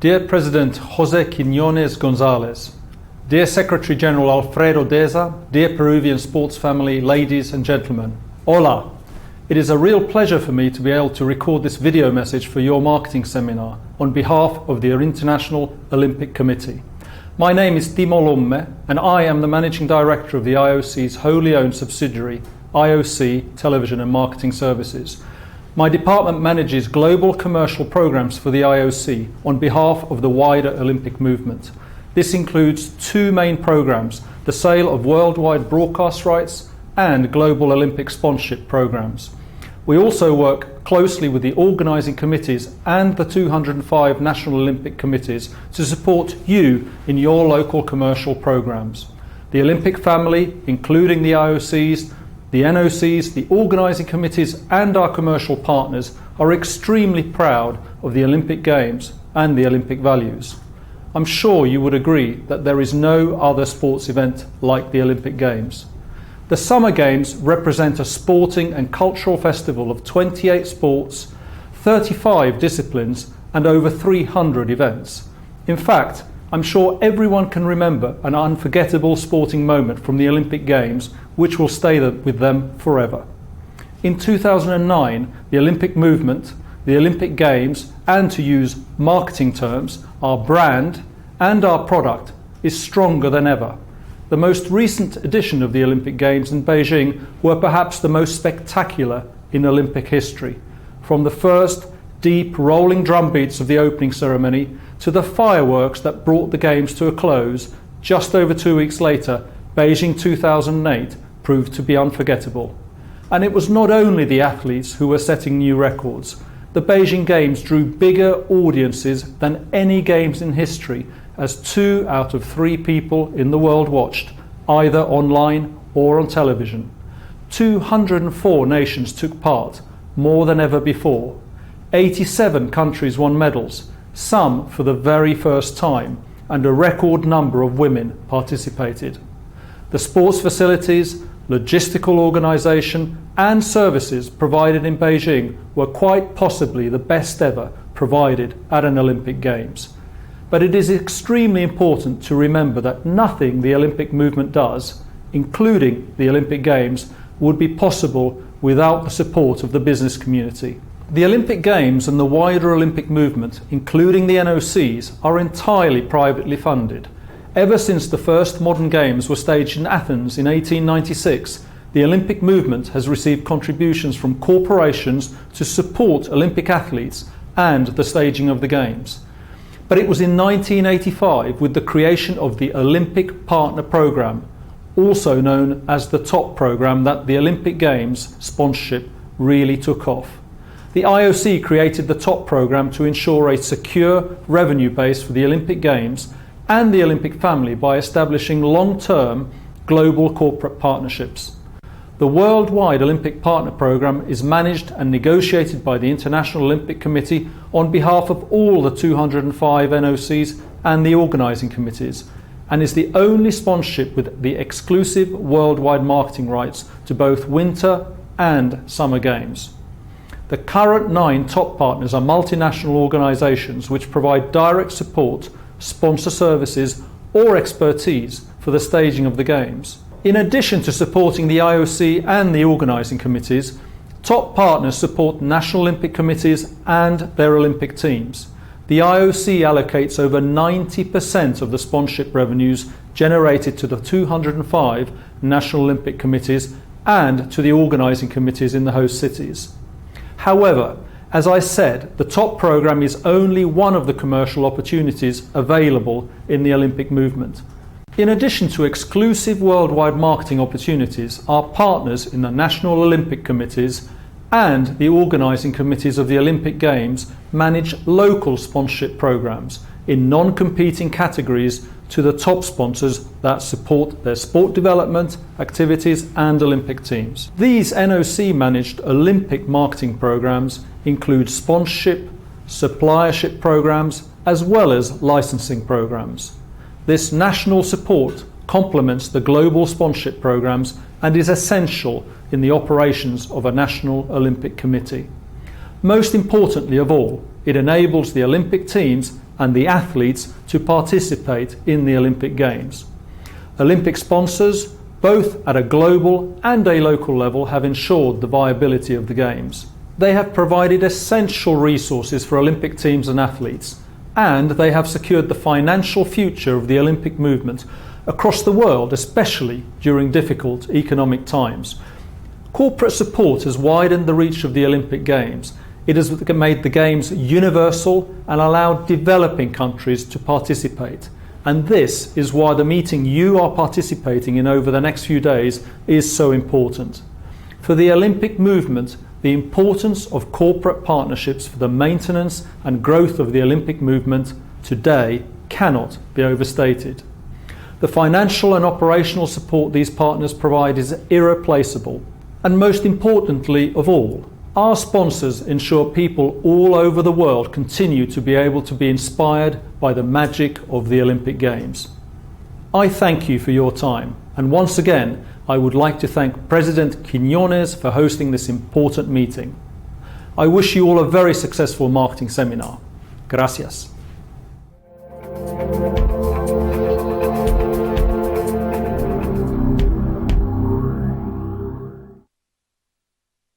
Dear President Jose Quiñones Gonzalez, Dear Secretary General Alfredo Deza, dear Peruvian sports family, ladies and gentlemen, hola! It is a real pleasure for me to be able to record this video message for your marketing seminar on behalf of the International Olympic Committee. My name is Timo Lomme and I am the Managing Director of the IOC's wholly owned subsidiary, IOC Television and Marketing Services. My department manages global commercial programs for the IOC on behalf of the wider Olympic movement. This includes two main programs, the sale of worldwide broadcast rights and global Olympic sponsorship programs. We also work closely with the organising committees and the 205 national Olympic committees to support you in your local commercial programs. The Olympic family, including the IOCs, the NOCs, the organising committees and our commercial partners are extremely proud of the Olympic Games and the Olympic values. I'm sure you would agree that there is no other sports event like the Olympic Games. The Summer Games represent a sporting and cultural festival of 28 sports, 35 disciplines and over 300 events. In fact, I'm sure everyone can remember an unforgettable sporting moment from the Olympic Games which will stay with them forever. In 2009, the Olympic movement, the Olympic Games, and to use marketing terms, our brand and our product is stronger than ever. The most recent edition of the Olympic Games in Beijing were perhaps the most spectacular in Olympic history. From the first deep rolling drum beats of the opening ceremony to the fireworks that brought the Games to a close, just over 2 weeks later, Beijing 2008 proved to be unforgettable. And it was not only the athletes who were setting new records. The Beijing Games drew bigger audiences than any Games in history, as 2 out of 3 people in the world watched, either online or on television. 204 nations took part, more than ever before. 87 countries won medals, some for the very first time, and a record number of women participated. The sports facilities, logistical organisation and services provided in Beijing were quite possibly the best ever provided at an Olympic Games. But it is extremely important to remember that nothing the Olympic movement does, including the Olympic Games, would be possible without the support of the business community. The Olympic Games and the wider Olympic movement, including the NOCs, are entirely privately funded. Ever since the first modern Games were staged in Athens in 1896, the Olympic movement has received contributions from corporations to support Olympic athletes and the staging of the Games. But it was in 1985, with the creation of the Olympic Partner Programme, also known as the TOP programme, that the Olympic Games sponsorship really took off. The IOC created the TOP programme to ensure a secure revenue base for the Olympic Games and the Olympic family by establishing long-term global corporate partnerships. The Worldwide Olympic Partner Programme is managed and negotiated by the International Olympic Committee on behalf of all the 205 NOCs and the organising committees, and is the only sponsorship with the exclusive worldwide marketing rights to both Winter and Summer Games. The current 9 top partners are multinational organisations which provide direct support, sponsor services or expertise for the staging of the Games. In addition to supporting the IOC and the organising committees, top partners support national Olympic committees and their Olympic teams. The IOC allocates over 90% of the sponsorship revenues generated to the 205 national Olympic committees and to the organising committees in the host cities. However, as I said, the TOP programme is only one of the commercial opportunities available in the Olympic movement. In addition to exclusive worldwide marketing opportunities, our partners in the National Olympic Committees and the organising committees of the Olympic Games manage local sponsorship programmes in non-competing categories to the top sponsors that support their sport development, activities and Olympic teams. These NOC-managed Olympic marketing programmes include sponsorship, suppliership programmes as well as licensing programmes. This national support complements the global sponsorship programs and is essential in the operations of a National Olympic Committee. Most importantly of all, it enables the Olympic teams and the athletes to participate in the Olympic Games. Olympic sponsors, both at a global and a local level, have ensured the viability of the Games. They have provided essential resources for Olympic teams and athletes, and they have secured the financial future of the Olympic movement across the world, especially during difficult economic times. Corporate support has widened the reach of the Olympic Games. It has made the Games universal and allowed developing countries to participate. And this is why the meeting you are participating in over the next few days is so important. For the Olympic movement, the importance of corporate partnerships for the maintenance and growth of the Olympic movement today cannot be overstated. The financial and operational support these partners provide is irreplaceable. And most importantly of all, our sponsors ensure people all over the world continue to be able to be inspired by the magic of the Olympic Games. I thank you for your time, and once again, I would like to thank President Quiñones for hosting this important meeting. I wish you all a very successful marketing seminar. Gracias.